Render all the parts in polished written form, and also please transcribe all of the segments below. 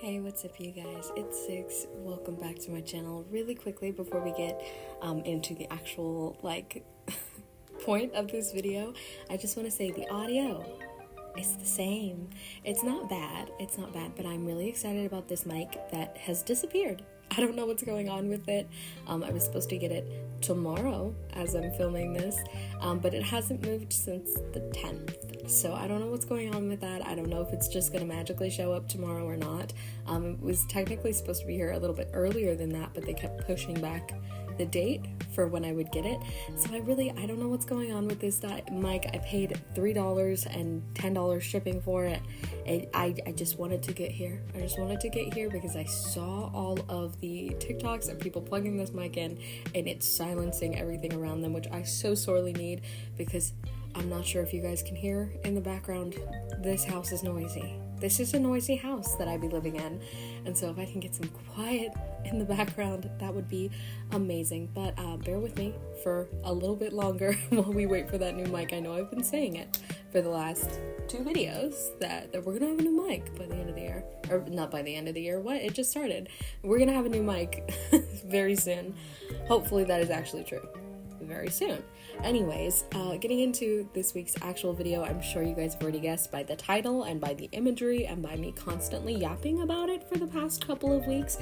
Hey, what's up you guys? It's Six. Welcome back to my channel. Really quickly before we get into the actual point of this video, I just want to say the audio is the same. It's not bad, but I'm really excited about this mic that has disappeared. I don't know what's going on with it. I was supposed to get it tomorrow as I'm filming this, but it hasn't moved since the 10th. So I don't know what's going on with that. I don't know if it's just going to magically show up tomorrow or not. It was technically supposed to be here a little bit earlier than that, but they kept pushing back the date for when I would get it. So I don't know what's going on with this mic. I paid $3 and $10 shipping for it. I just wanted to get here. I just wanted to get here because I saw all of the TikToks of people plugging this mic in and it's silencing everything around them, which I so sorely need because I'm not sure if you guys can hear in the background. This house is noisy. This is a noisy house that I be living in. And so if I can get some quiet in the background, that would be amazing. But bear with me for a little bit longer while we wait for that new mic. I know I've been saying it for the last 2 videos that we're gonna have a new mic by the end of the year. Or not by the end of the year, what? It just started. We're gonna have a new mic very soon. Hopefully that is actually true. Very soon. Anyways, getting into this week's actual video, I'm sure you guys have already guessed by the title and by the imagery and by me constantly yapping about it for the past couple of weeks.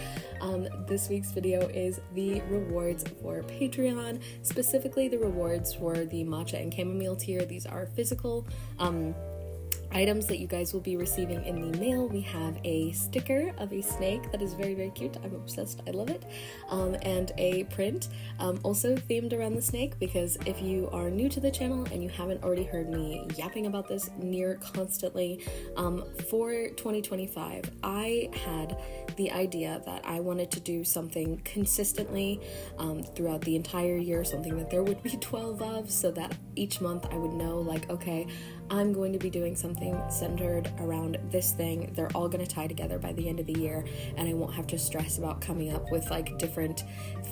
This week's video is the rewards for Patreon, specifically the rewards for the matcha and chamomile tier. These are physical items that you guys will be receiving in the mail. We have a sticker of a snake that is very, very cute. I'm obsessed. I love it. And a print also themed around the snake, because if you are new to the channel and you haven't already heard me yapping about this near constantly, for 2025, I had the idea that I wanted to do something consistently throughout the entire year, something that there would be 12 of, so that each month I would know, like, okay, I'm going to be doing something centered around this thing. They're all going to tie together by the end of the year, and I won't have to stress about coming up with like different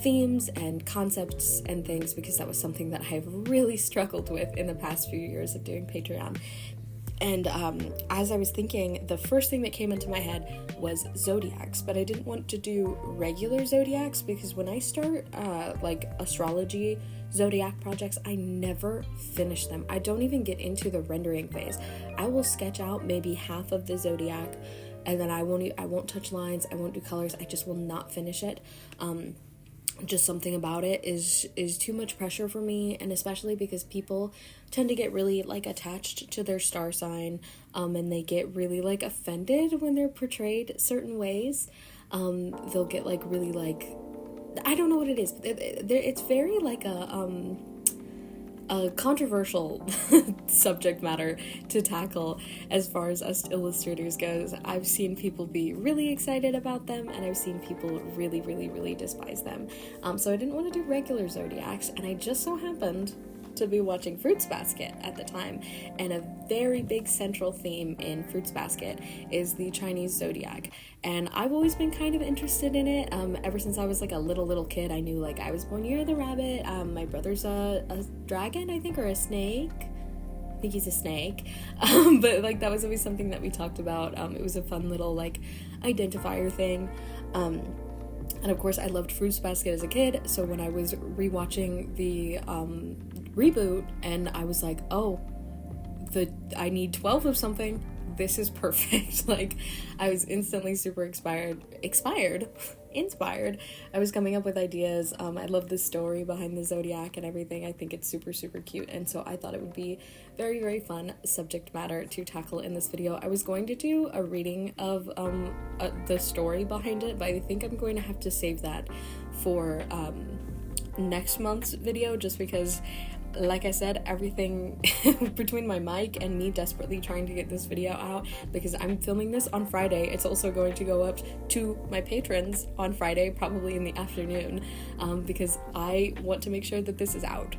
themes and concepts and things, because that was something that I've really struggled with in the past few years of doing Patreon. And as I was thinking, the first thing that came into my head was zodiacs, but I didn't want to do regular zodiacs, because when I start like astrology zodiac projects, I never finish them. I don't even get into the rendering phase. I will sketch out maybe half of the zodiac, and then I won't touch lines, I won't do colors, I just will not finish it. Just something about it is too much pressure for me, and especially because people tend to get really like attached to their star sign, and they get really like offended when they're portrayed certain ways. They'll get like really like, I don't know what it is, but it's very like a controversial subject matter to tackle as far as us illustrators goes. I've seen people be really excited about them, and I've seen people really, really, really despise them. So I didn't want to do regular zodiacs, and I just so happened to be watching Fruits Basket at the time, and a very big central theme in Fruits Basket is the Chinese zodiac, and I've always been kind of interested in it. Ever since I was like a little kid, I knew like I was born year of the rabbit. My brother's a dragon, I think, or a snake. I think he's a snake. But like that was always something that we talked about. It was a fun little like identifier thing. And of course I loved Fruits Basket as a kid, so when I was rewatching the reboot and I was like, oh, I need 12 of something, this is perfect. Like, I was instantly super inspired. I was coming up with ideas. I love the story behind the zodiac and everything. I think it's super, super cute, and so I thought it would be very, very fun subject matter to tackle in this video. I was going to do a reading of the story behind it, but I think I'm going to have to save that for next month's video, just because, like I said, everything between my mic and me desperately trying to get this video out, because I'm filming this on Friday. It's also going to go up to my patrons on Friday, probably in the afternoon, because I want to make sure that this is out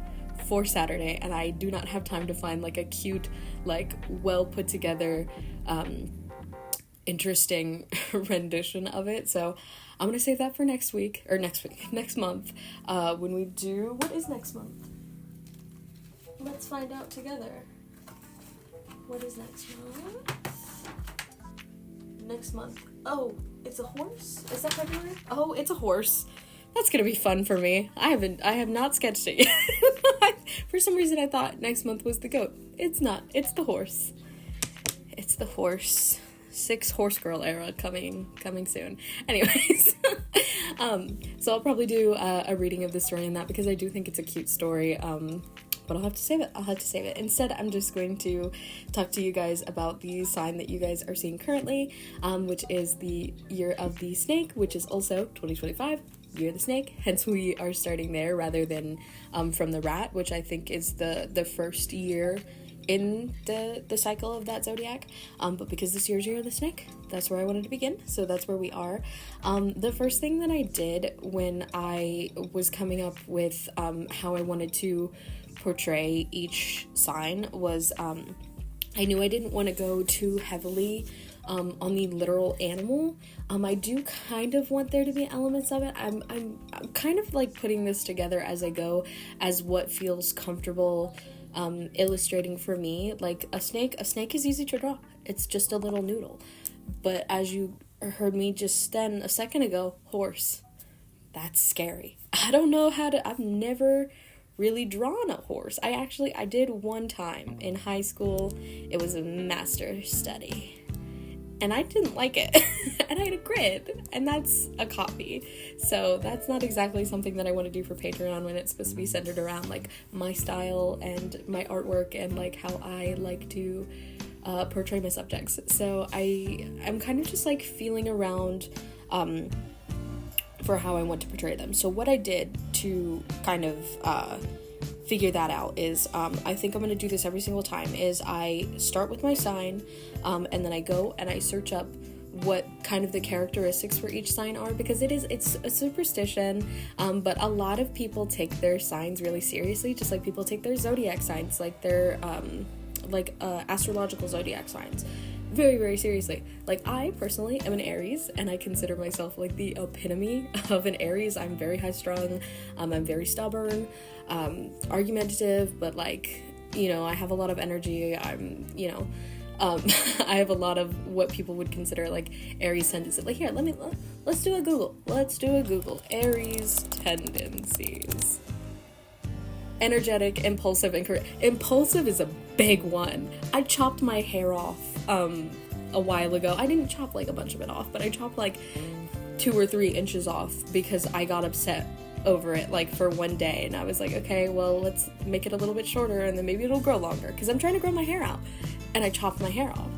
for Saturday, and I do not have time to find like a cute, like well put together, interesting rendition of it. So I'm gonna save that for next month, when we do, what is next month? Let's find out together. What is next month? Oh, It's a horse? Is that February? Oh, it's a horse. That's gonna be fun for me. I have not sketched it yet. For some reason I thought next month was the goat. It's not. It's the horse. It's the horse. 6 horse girl era coming soon. Anyways, so I'll probably do a reading of the story in that because I do think it's a cute story. But I'll have to save it. Instead, I'm just going to talk to you guys about the sign that you guys are seeing currently, which is the Year of the Snake, which is also 2025, Year of the Snake. Hence, we are starting there rather than from the Rat, which I think is the first year in the cycle of that zodiac. But because this year's Year of the Snake, that's where I wanted to begin. So that's where we are. The first thing that I did when I was coming up with how I wanted to portray each sign was I knew I didn't want to go too heavily on the literal animal. I do kind of want there to be elements of it. I'm kind of like putting this together as I go, as what feels comfortable illustrating for me. Like a snake is easy to draw. It's just a little noodle. But as you heard me just then a second ago, horse, that's scary. I don't know I've never really drawn a horse. I did one time in high school. It was a master's study. And I didn't like it. And I had a grid. And that's a copy. So that's not exactly something that I want to do for Patreon when it's supposed to be centered around like my style and my artwork and like how I like to portray my subjects. So I'm kind of just like feeling around for how I want to portray them. So what I did to kind of figure that out is I think I'm going to do this every single time is I start with my sign and then I go and I search up what kind of the characteristics for each sign are, because it's a superstition, but a lot of people take their signs really seriously, just like people take their zodiac signs, like their astrological zodiac signs very, very seriously. Like, I personally am an Aries, and I consider myself like the epitome of an Aries. I'm very high strung, I'm very stubborn, argumentative, but like, you know, I have a lot of energy. I'm, you know, I have a lot of what people would consider like Aries tendencies. Like, here, let's do a Google. Aries tendencies. Energetic, impulsive, and impulsive is a big one. I chopped my hair off a while ago. I didn't chop like a bunch of it off, but I chopped like 2 or 3 inches off because I got upset over it like for one day, and I was like, okay, well, let's make it a little bit shorter and then maybe it'll grow longer because I'm trying to grow my hair out, and I chopped my hair off.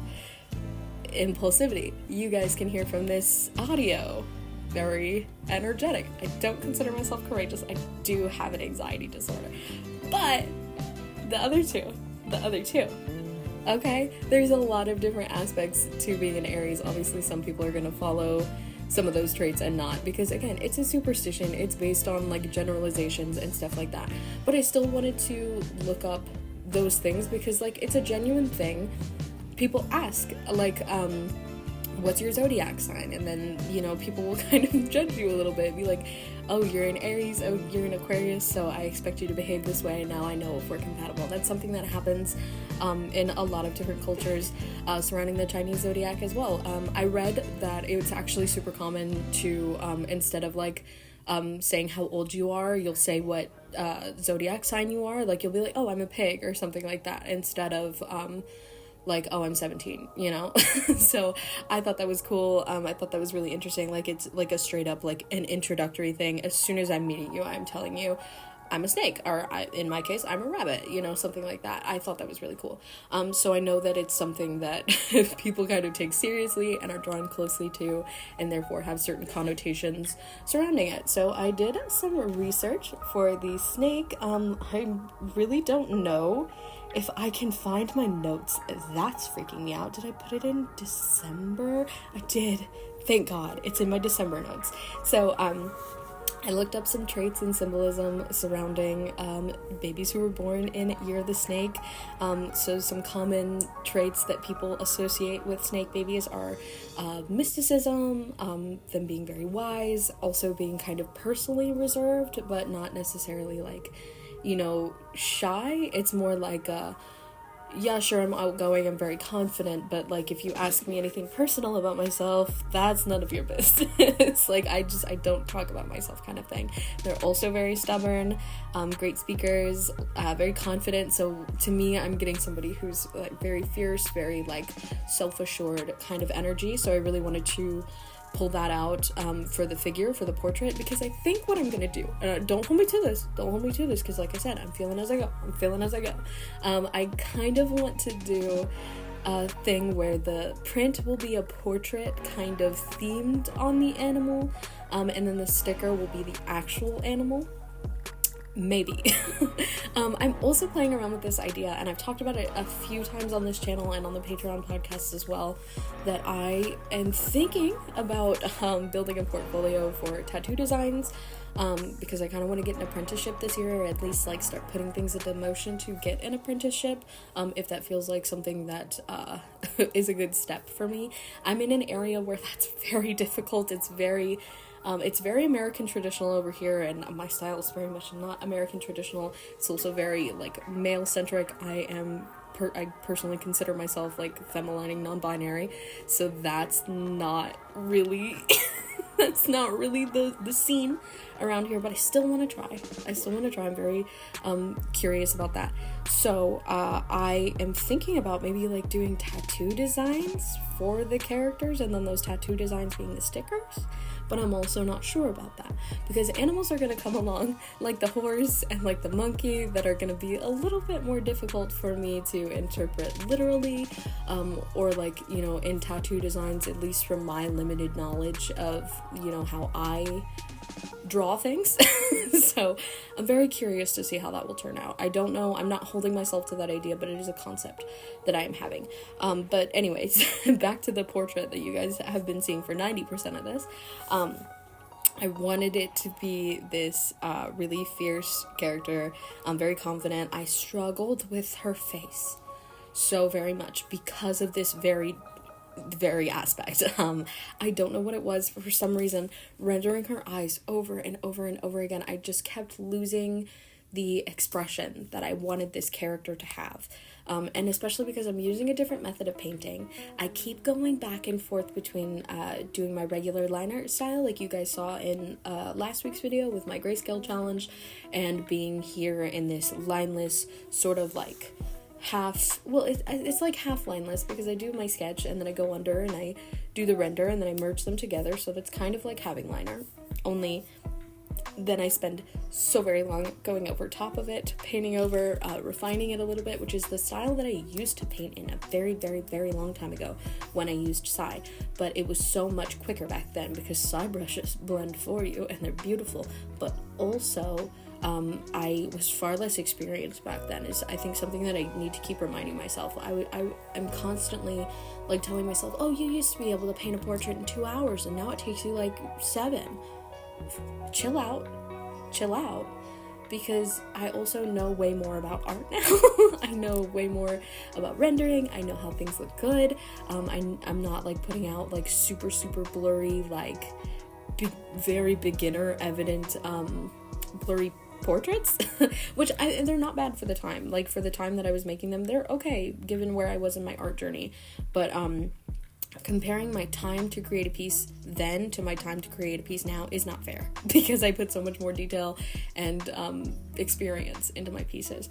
Impulsivity. You guys can hear from this audio. Very energetic. I don't consider myself courageous. I do have an anxiety disorder. But the other two. Okay? There's a lot of different aspects to being an Aries. Obviously, some people are going to follow some of those traits and not, because again, it's a superstition. It's based on like generalizations and stuff like that. But I still wanted to look up those things because like it's a genuine thing. People ask like what's your zodiac sign? And then, you know, people will kind of judge you a little bit, be like, oh, you're an Aries, oh, you're an Aquarius, so I expect you to behave this way. Now I know if we're compatible. That's something that happens in a lot of different cultures surrounding the Chinese zodiac as well. I read that it's actually super common to, instead of like saying how old you are, you'll say what zodiac sign you are. Like, you'll be like, oh, I'm a pig or something like that, instead of like, oh, I'm 17, you know? So I thought that was cool. I thought that was really interesting. Like, it's like a straight up, like, an introductory thing. As soon as I'm meeting you, I'm telling you I'm a snake, or in my case, I'm a rabbit, you know, something like that. I thought that was really cool. So I know that it's something that people kind of take seriously and are drawn closely to, and therefore have certain connotations surrounding it. So I did some research for the snake. I really don't know if I can find my notes. That's freaking me out. Did I put it in December? I did. Thank God. It's in my December notes. So, I looked up some traits and symbolism surrounding babies who were born in Year of the Snake. So some common traits that people associate with snake babies are mysticism, them being very wise, also being kind of personally reserved, but not necessarily like, you know, shy. It's more like yeah, sure, I'm outgoing, I'm very confident, but like if you ask me anything personal about myself, that's none of your business. Like I don't talk about myself kind of thing. They're also very stubborn, great speakers, very confident. So to me, I'm getting somebody who's like very fierce, very like self-assured kind of energy. So I really wanted to pull that out for the figure, for the portrait, because I think what I'm gonna do, don't hold me to this, because like I said, I'm feeling as I go. I kind of want to do a thing where the print will be a portrait kind of themed on the animal, and then the sticker will be the actual animal. Maybe. I'm also playing around with this idea, and I've talked about it a few times on this channel and on the Patreon podcast as well, that I am thinking about building a portfolio for tattoo designs, because I kind of want to get an apprenticeship this year, or at least like start putting things into motion to get an apprenticeship, if that feels like something that is a good step for me. I'm in an area where that's very difficult. It's very American traditional over here, and my style is very much not American traditional. It's also very like male centric. I personally consider myself like femme-aligning, non-binary, so that's not really that's not really the scene around here, but I still want to try. I'm very curious about that. So I am thinking about maybe like doing tattoo designs for the characters, and then those tattoo designs being the stickers. But I'm also not sure about that, because animals are going to come along, like the horse and like the monkey, that are going to be a little bit more difficult for me to interpret literally, or like, you know, in tattoo designs, at least from my limited knowledge of, you know, how I draw things. So I'm very curious to see how that will turn out. I don't know, I'm not holding myself to that idea, but it is a concept that I am having. But anyways, back to the portrait that you guys have been seeing for 90% of this. I wanted it to be this really fierce character. I'm very confident. I struggled with her face so very much because of this very aspect. I don't know what it was. For some reason, rendering her eyes over and over and over again, I just kept losing the expression that I wanted this character to have. And especially because I'm using a different method of painting, I keep going back and forth between doing my regular line art style, like you guys saw in last week's video with my grayscale challenge, and being here in this lineless sort of like it's like half lineless, because I do my sketch and then I go under and I do the render and then I merge them together, so that's kind of like having liner, only then I spend so very long going over top of it, painting over, refining it a little bit, which is the style that I used to paint in a very, very, very long time ago when I used Sai, but it was so much quicker back then because Sai brushes blend for you and they're beautiful, but also I was far less experienced back then, is I think something that I need to keep reminding myself. I'm constantly like telling myself, oh, you used to be able to paint a portrait in 2 hours and now it takes you like 7. Chill out, because I also know way more about art now. I know way more about rendering. I know how things look good. I'm not like putting out like super blurry, like very beginner evident blurry portraits, which they're not bad for the time. Like for the time that I was making them, they're okay given where I was in my art journey. But comparing my time to create a piece then to my time to create a piece now is not fair, because I put so much more detail and experience into my pieces.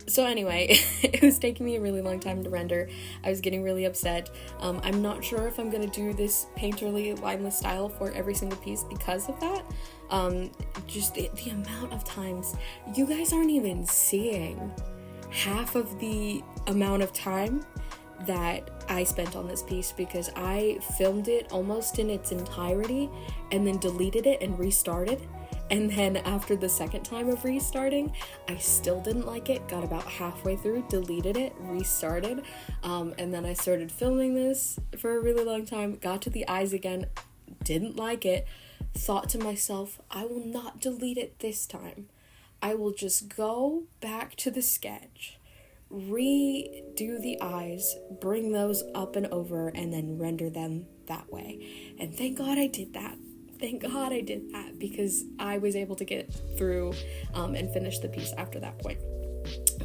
So anyway, it was taking me a really long time to render. I was getting really upset. I'm not sure if I'm gonna do this painterly lineless style for every single piece because of that. Just the amount of times you guys aren't even seeing half of the amount of time that I spent on this piece, because I filmed it almost in its entirety and then deleted it and restarted. And then after the second time of restarting, I still didn't like it, got about halfway through, deleted it, restarted, and then I started filming this for a really long time, got to the eyes again, didn't like it, thought to myself, I will not delete it this time. I will just go back to the sketch, redo the eyes, bring those up and over, and then render them that way. And thank God I did that. Because I was able to get through and finish the piece after that point.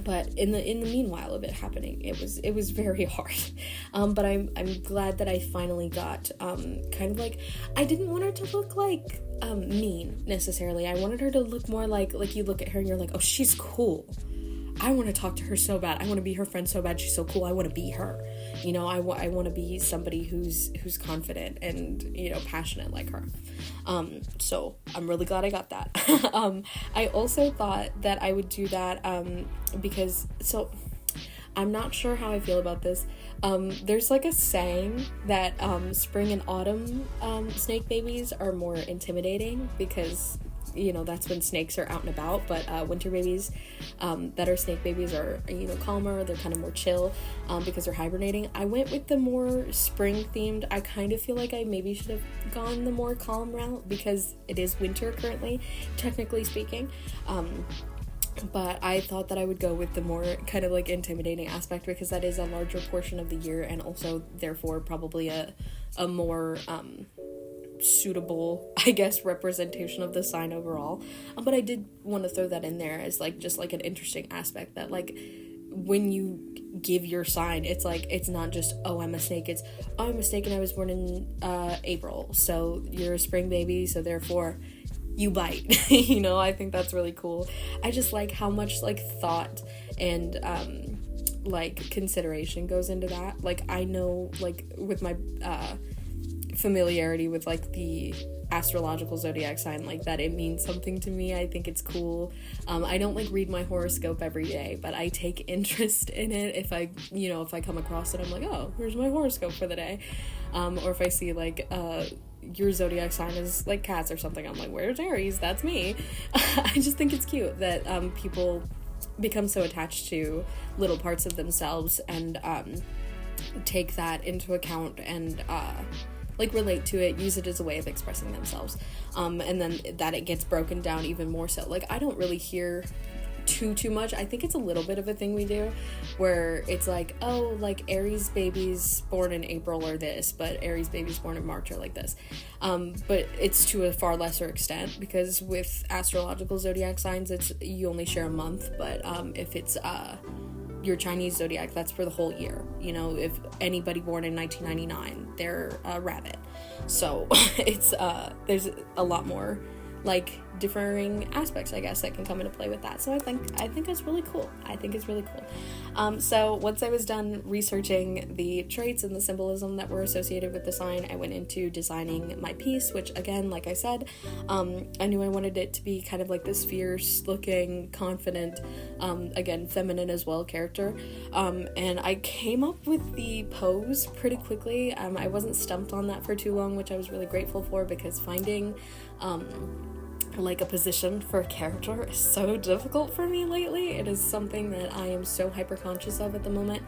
But in the meanwhile of it happening, it was very hard. But I'm glad that I finally got kind of like, I didn't want her to look like mean necessarily. I wanted her to look more like you look at her and you're like, oh, she's cool. I want to talk to her so bad. I want to be her friend so bad. She's so cool. I want to be her. You know, I want to be somebody who's confident and, you know, passionate like her. So I'm really glad I got that. I also thought that I would do that because, so I'm not sure how I feel about this. There's like a saying that spring and autumn snake babies are more intimidating because, you know, that's when snakes are out and about, but winter babies that are snake babies are, you know, calmer. They're kind of more chill because they're hibernating. I went with the more spring themed. I kind of feel like I maybe should have gone the more calm route because it is winter currently, technically speaking. But I thought that I would go with the more kind of like intimidating aspect because that is a larger portion of the year and also therefore probably a more suitable, I guess, representation of the sign overall. But I did want to throw that in there as like just like an interesting aspect that like when you give your sign, it's like, it's not just, oh, I'm a snake, it's, oh, I'm a snake and I was born in April, so you're a spring baby, so therefore you bite. You know, I think that's really cool. I just like how much like thought and like consideration goes into that. Like I know, like with my familiarity with like the astrological zodiac sign, like that it means something to me. I think it's cool. I don't like read my horoscope every day, but I take interest in it if I come across it. I'm like, oh, here's my horoscope for the day. Or if I see like your zodiac sign is like cats or something, I'm like, where's Aries? That's me. I just think it's cute that people become so attached to little parts of themselves and take that into account and like relate to it, use it as a way of expressing themselves, and then that it gets broken down even more so. Like I don't really hear too much. I think it's a little bit of a thing we do where it's like, oh, like Aries babies born in April are this, but Aries babies born in March are like this, but it's to a far lesser extent because with astrological zodiac signs it's you only share a month, but if it's your Chinese zodiac, that's for the whole year. You know, if anybody born in 1999, they're a rabbit. So it's there's a lot more like differing aspects, I guess, that can come into play with that. So I think it's really cool. I think it's really cool. So once I was done researching the traits and the symbolism that were associated with the sign, I went into designing my piece, which again, like I said, I knew I wanted it to be kind of like this fierce looking, confident, again, feminine as well character. And I came up with the pose pretty quickly. I wasn't stumped on that for too long, which I was really grateful for because finding like a position for a character is so difficult for me lately. It is something that I am so hyper conscious of at the moment,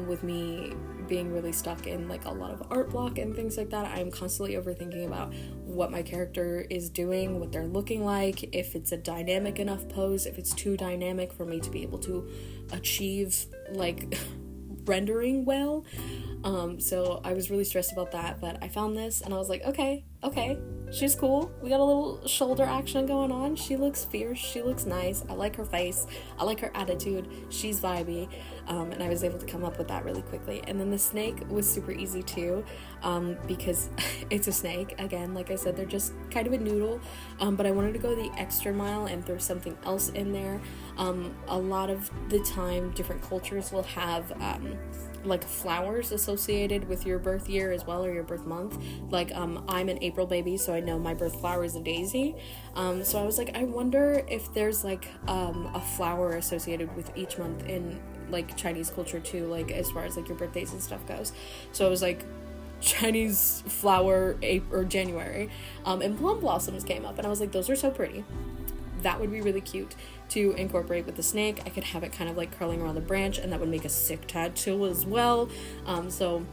with me being really stuck in like a lot of art block and things like that. I'm constantly overthinking about what my character is doing, what they're looking like, if it's a dynamic enough pose, if it's too dynamic for me to be able to achieve like rendering well. So I was really stressed about that, but I found this and I was like, okay, she's cool. We got a little shoulder action going on. She looks fierce. She looks nice. I like her face. I like her attitude. She's vibey. And I was able to come up with that really quickly. And then the snake was super easy too, because it's a snake. Again, like I said, they're just kind of a noodle. But I wanted to go the extra mile and throw something else in there. A lot of the time, different cultures will have like flowers associated with your birth year as well, or your birth month. Like I'm an April baby, so I know my birth flower is a daisy. So I was like, I wonder if there's like a flower associated with each month in like Chinese culture too, like as far as like your birthdays and stuff goes. So I was like, Chinese flower April or January, and plum blossoms came up, and I was like, those are so pretty. That would be really cute to incorporate with the snake. I could have it kind of like curling around the branch, and that would make a sick tattoo as well. So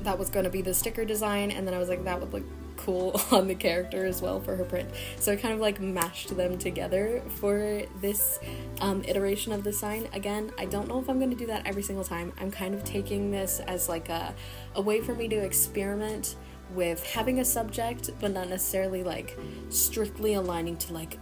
that was going to be the sticker design, and then I was like, that would look cool on the character as well for her print. So I kind of like mashed them together for this iteration of the sign. Again, I don't know if I'm going to do that every single time. I'm kind of taking this as like a way for me to experiment with having a subject, but not necessarily like strictly aligning to like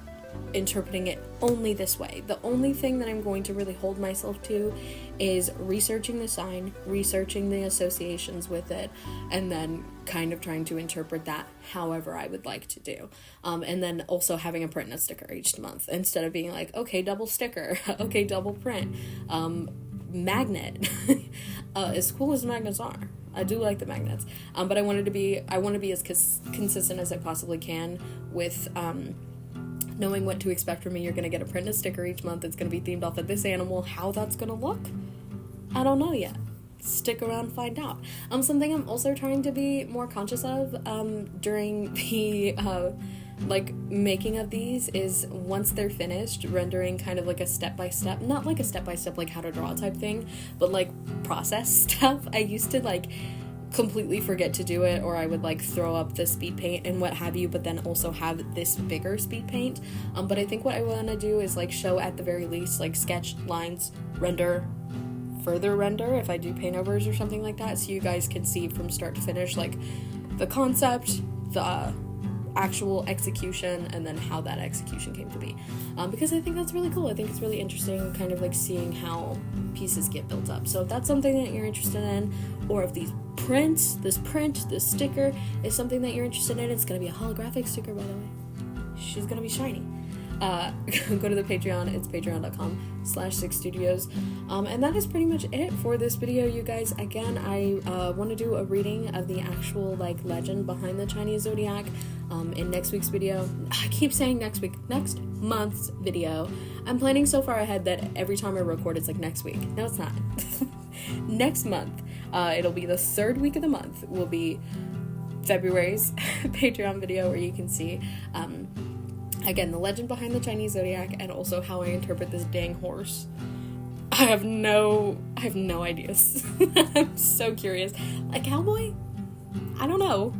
interpreting it only this way. The only thing that I'm going to really hold myself to is researching the sign, researching the associations with it, and then kind of trying to interpret that however I would like to do. And then also having a print and a sticker each month, instead of being like, okay, double sticker, okay, double print, magnet. As cool as magnets are, I do like the magnets, but I want to be as consistent as I possibly can with knowing what to expect from me. You're going to get a print and a sticker each month. It's going to be themed off of this animal. How that's going to look, I don't know yet. Stick around, find out. Something I'm also trying to be more conscious of during the making of these is, once they're finished, rendering kind of like a step-by-step, not like a step-by-step like how to draw type thing, but like process stuff. I used to like completely forget to do it, or I would like throw up the speed paint and what have you, but then also have this bigger speed paint. But I think what I want to do is like show at the very least like sketch, lines, render, further render if I do paint overs or something like that, so you guys can see from start to finish like the concept, the actual execution, and then how that execution came to be, because I think that's really cool. I think it's really interesting kind of like seeing how pieces get built up. So if that's something that you're interested in, or if this sticker is something that you're interested in, it's gonna be a holographic sticker, by the way. She's gonna be shiny. Go to the Patreon. It's patreon.com/6studios. And that is pretty much it for this video, you guys. Again, I want to do a reading of the actual like legend behind the Chinese zodiac in next week's video. I keep saying next month's video. I'm planning so far ahead that every time I record it's like next week. No, it's not. Next month. It'll be the third week of the month. Will be February's Patreon video, where you can see again, the legend behind the Chinese zodiac, and also how I interpret this dang horse. I have no ideas. I'm so curious. A cowboy? I don't know.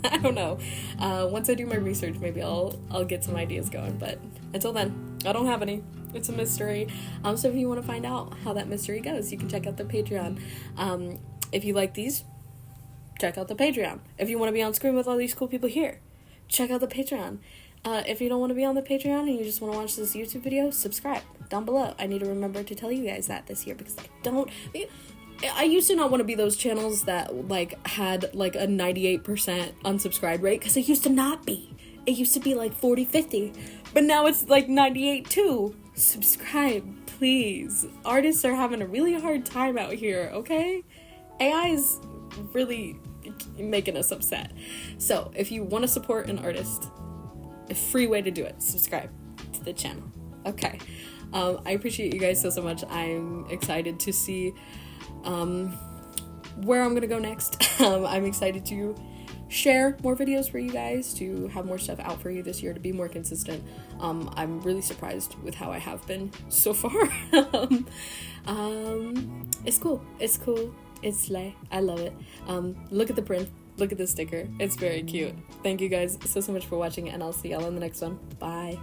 I don't know. Once I do my research, maybe I'll get some ideas going, but until then, I don't have any. It's a mystery. So if you want to find out how that mystery goes, you can check out the Patreon. If you like these, check out the Patreon. If you want to be on screen with all these cool people here, check out the Patreon. If you don't want to be on the Patreon and you just want to watch this YouTube video, subscribe down below. I need to remember to tell you guys that this year, because I used to not want to be those channels that like had like a 98% unsubscribe rate, because it used to not be. It used to be like 40-50, but now it's like 98 too. Subscribe, please. Artists are having a really hard time out here, okay? AI is really making us upset. So if you want to support an artist, a free way to do it, subscribe to the channel. Okay. I appreciate you guys so much. I'm excited to see where I'm gonna go next. I'm excited to share more videos for you guys, to have more stuff out for you this year, to be more consistent. I'm really surprised with how I have been so far. It's cool. It's slay. I love it. Look at the print. Look at the sticker. It's very cute. Thank you guys so much for watching, and I'll see y'all in the next one. Bye.